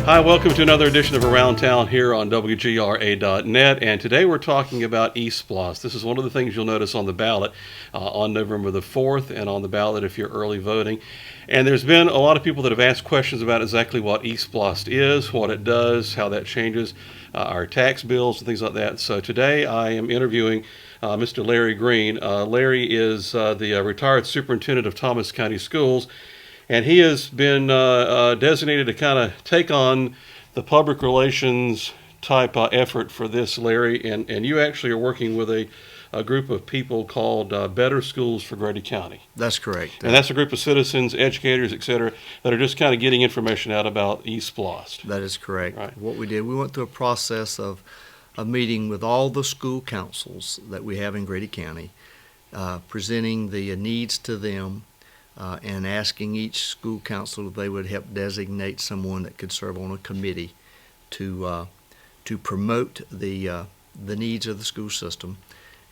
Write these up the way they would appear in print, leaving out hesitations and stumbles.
Hi, welcome to another edition of Around Town here on WGRA.net, and today we're talking about ESplost. This is one of the things you'll notice on the ballot on November the 4th and on the ballot if you're early voting. And there's been a lot of people that have asked questions about exactly what ESplost is, what it does, how that changes our tax bills and things like that. So today I am interviewing Mr. Larry Green. Larry is the retired superintendent of Thomas County Schools, and he has been designated to kind of take on the public relations type effort for this, Larry. And you actually are working with a group of people called Better Schools for Grady County. That's correct. And that's a group of citizens, educators, et cetera, that are just kind of getting information out about ESplost. That is correct. Right. What we did, we went through a process of a meeting with all the school councils that we have in Grady County, presenting the needs to them, and asking each school council if they would help designate someone that could serve on a committee to promote the needs of the school system.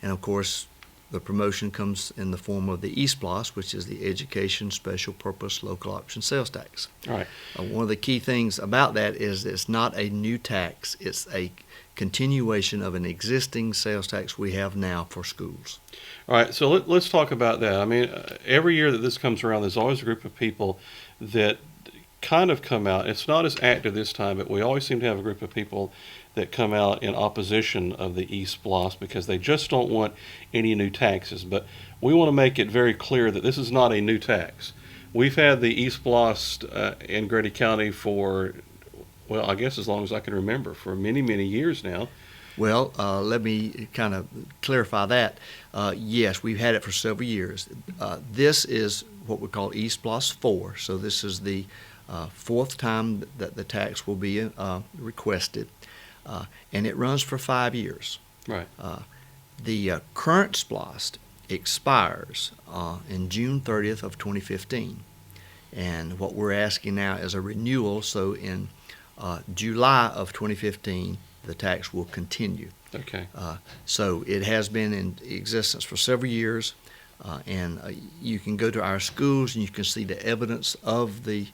And of course, the promotion comes in the form of the ESplost, which is the Education Special Purpose Local Option Sales Tax. All right. One of the key things about that is it's not a new tax, it's a continuation of an existing sales tax we have now for schools. All right, so let's talk about that. I mean, every year that this comes around, there's always a group of people that kind of come out. It's not as active this time, but we always seem to have a group of people that come out in opposition of the ESplost because they just don't want any new taxes. But we want to make it very clear that this is not a new tax. We've had the ESplost in Grady County for, well, I guess as long as I can remember, for many, many years now. Well, let me kind of clarify that. Yes, we've had it for several years. This is what we call ESplost 4, so this is the fourth time that the tax will be requested, and it runs for 5 years. Right. The current SPLOST expires in June 30th of 2015, and what we're asking now is a renewal, so in July of 2015, the tax will continue. Okay. So it has been in existence for several years, and you can go to our schools and you can see the evidence of the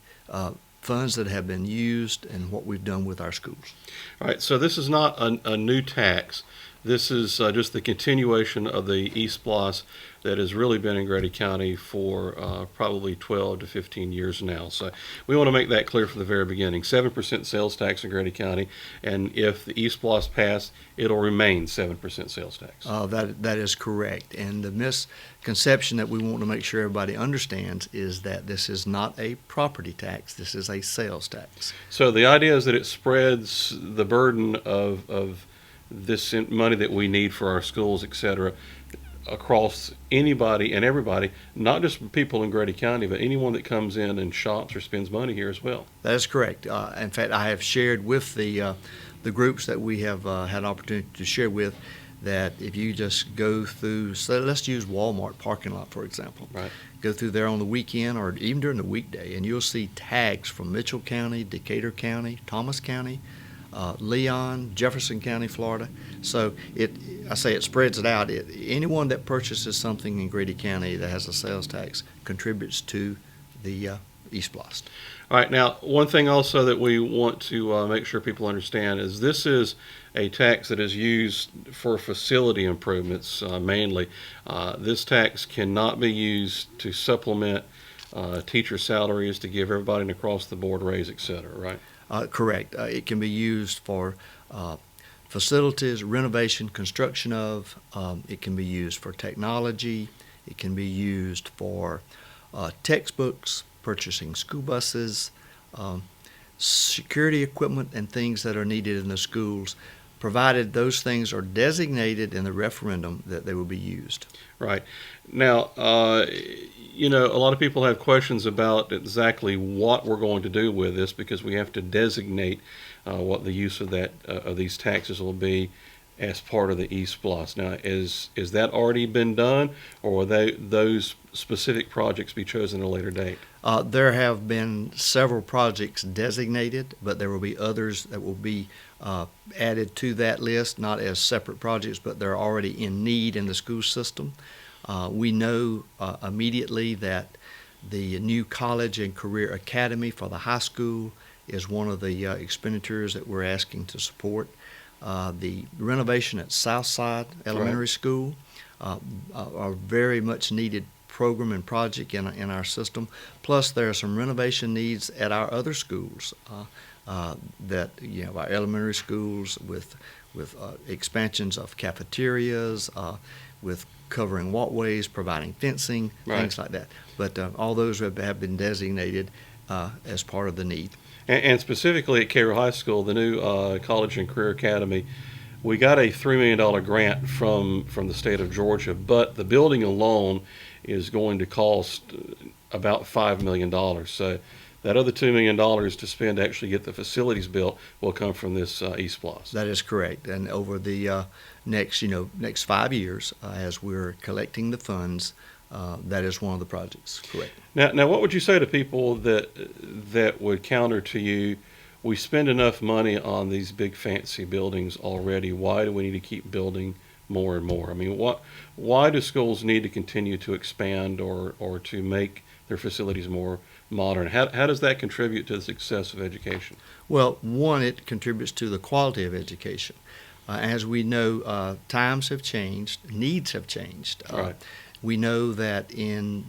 funds that have been used and what we've done with our schools. All right, so this is not a new tax. This is just the continuation of the ESplost that has really been in Grady County for probably 12 to 15 years now. So we want to make that clear from the very beginning. 7% sales tax in Grady County, and if the ESplost passed, it'll remain 7% sales tax. That is correct. And the misconception that we want to make sure everybody understands is that this is not a property tax. This is a sales tax. So the idea is that it spreads the burden of this money that we need for our schools, et cetera, across anybody and everybody, not just people in Grady County, but anyone that comes in and shops or spends money here as well. That is correct. In fact, I have shared with the groups that we have had an opportunity to share with that if you just go through, so let's use Walmart parking lot, for example. Right. Go through there on the weekend or even during the weekday, and you'll see tags from Mitchell County, Decatur County, Thomas County, Leon, Jefferson County, Florida. So I say it spreads it out. Anyone that purchases something in Grady County that has a sales tax contributes to the ESplost. All right, now one thing also that we want to make sure people understand is this is a tax that is used for facility improvements mainly. This tax cannot be used to supplement teacher salaries, to give everybody an across-the-board raise, et cetera, right? Correct. It can be used for facilities, renovation, construction of. It can be used for technology. It can be used for textbooks, purchasing school buses, security equipment, and things that are needed in the schools, provided those things are designated in the referendum that they will be used. Right. Now, a lot of people have questions about exactly what we're going to do with this because we have to designate what the use of these taxes will be as part of the ESplost. Now, is that already been done, or will those specific projects be chosen at a later date? There have been several projects designated, but there will be others that will be added to that list, not as separate projects, but they're already in need in the school system. We know immediately that the new college and career academy for the high school is one of the expenditures that we're asking to support. The renovation at Southside Elementary School, are very much needed program and project in our system. Plus, there are some renovation needs at our other schools that, our elementary schools with expansions of cafeterias, with covering walkways, providing fencing, things like that. But all those have been designated as part of the need. And specifically at Cairo High School, the new College and Career Academy, we got a $3 million grant from the state of Georgia, but the building alone is going to cost about $5 million. So that other $2 million to spend to actually get the facilities built will come from this ESplost. That is correct. And over the next 5 years, as we're collecting the funds, that is one of the projects. Correct. Now, what would you say to people that would counter to you, we spend enough money on these big fancy buildings already, why do we need to keep building more and more? I mean, why do schools need to continue to expand or to make their facilities more modern? How does that contribute to the success of education? Well, one, it contributes to the quality of education. As we know, times have changed, needs have changed. Right. We know that in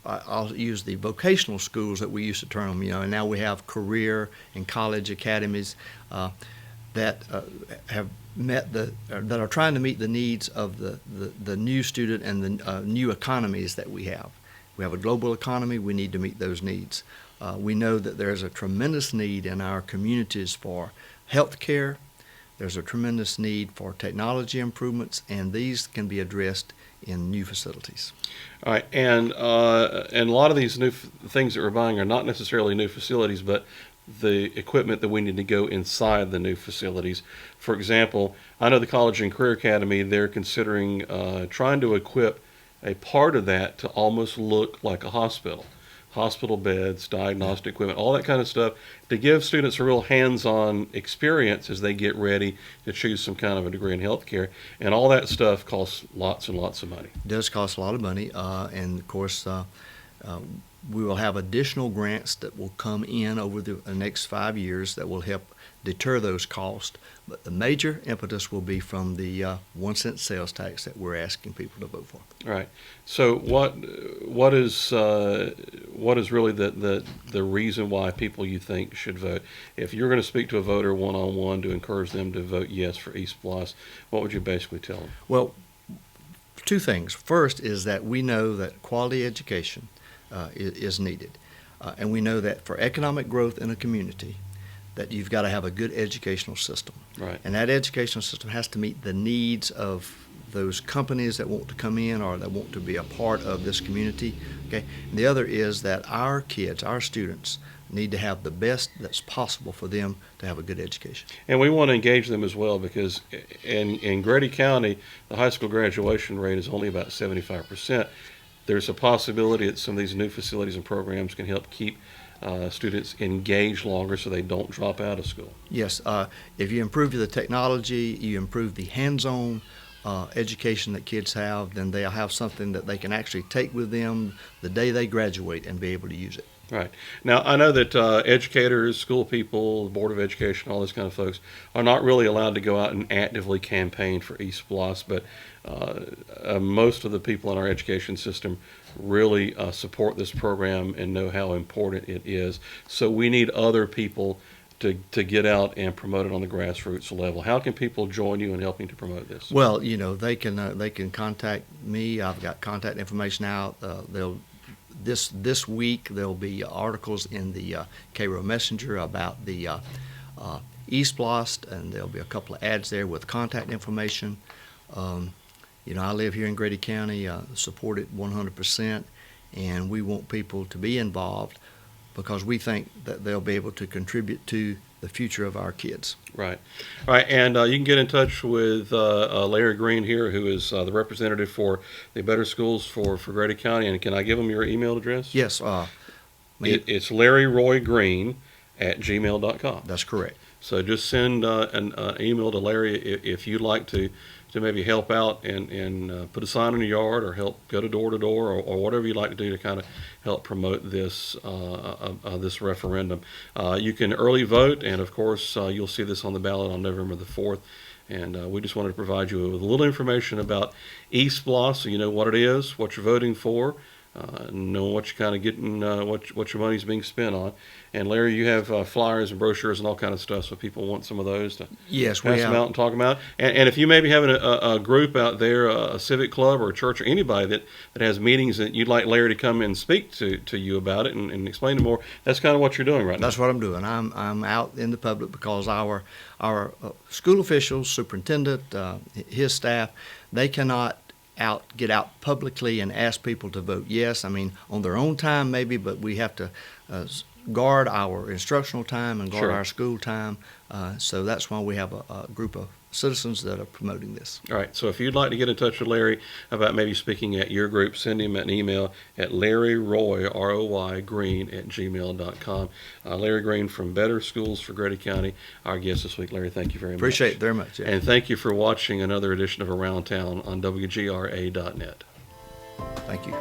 I'll use the vocational schools that we used to term them, and now we have career and college academies that have that are trying to meet the needs of the new student and the new economies that we have. We have a global economy, we need to meet those needs. We know that there's a tremendous need in our communities for health care, there's a tremendous need for technology improvements, and these can be addressed in new facilities. All right, and a lot of these new things that we're buying are not necessarily new facilities, but the equipment that we need to go inside the new facilities. For example, I know the College and Career Academy, they're considering trying to equip a part of that to almost look like a hospital. Hospital beds, diagnostic equipment, all that kind of stuff, to give students a real hands-on experience as they get ready to choose some kind of a degree in healthcare. And all that stuff costs lots and lots of money. It does cost a lot of money, and of course, we will have additional grants that will come in over the next 5 years that will help deter those costs. But the major impetus will be from the 1 cent sales tax that we're asking people to vote for. Right. So what is really the reason why people you think should vote? If you're going to speak to a voter one-on-one to encourage them to vote yes for ESplost, what would you basically tell them? Well, two things. First is that we know that quality education is needed. And we know that for economic growth in a community, that you've got to have a good educational system. Right. And that educational system has to meet the needs of those companies that want to come in or that want to be a part of this community. Okay. And the other is that our kids, our students, need to have the best that's possible for them to have a good education. And we want to engage them as well, because in Grady County, the high school graduation rate is only about 75%. There's a possibility that some of these new facilities and programs can help keep students engaged longer so they don't drop out of school. Yes, if you improve the technology, you improve the hands-on education that kids have, then they'll have something that they can actually take with them the day they graduate and be able to use it. Right. Now, I know that educators, school people, the Board of Education, all those kind of folks are not really allowed to go out and actively campaign for ESplost, but most of the people in our education system really support this program and know how important it is. So we need other people to get out and promote it on the grassroots level. How can people join you in helping to promote this? Well, they can contact me. I've got contact information out. This week there'll be articles in the Cairo Messenger about the ESplost, and there'll be a couple of ads there with contact information. I live here in Grady County, support it 100%, and we want people to be involved because we think that they'll be able to contribute to the future of our kids. Right. All right, and you can get in touch with Larry Green here, who is the representative for the Better Schools for Grady County. And can I give him your email address? Yes. It's LarryRoyGreen@gmail.com. That's correct. So just send an email to Larry if you'd like to to maybe help out and put a sign in your yard, or help go to door, or whatever you'd like to do to kind of help promote this this referendum. You can early vote, and of course you'll see this on the ballot on November the 4th. And we just wanted to provide you with a little information about ESplost, so you know what it is, what you're voting for, know what you're kind of getting, what your money's being spent on. And Larry, you have flyers and brochures and all kind of stuff, so people want some of those to Yes, we pass them have. out and talk about. And if you maybe having a group out there, a civic club or a church or anybody that has meetings that you'd like Larry to come and speak to you about it and explain it more, that's kind of what you're doing right now. That's what I'm doing. I'm out in the public because our school officials, superintendent, his staff, they cannot get out publicly and ask people to vote yes. I mean, on their own time maybe, but we have to guard our instructional time and guard Sure. our school time. So that's why we have a group of citizens that are promoting this. All right, so if you'd like to get in touch with Larry about maybe speaking at your group, send him an email at LarryRoy, R-O-Y, Green @gmail.com. Larry Green from Better Schools for Grady County, our guest this week. Larry, thank you very much. Appreciate it very much. Yeah. And thank you for watching another edition of Around Town on WGRA.net. Thank you.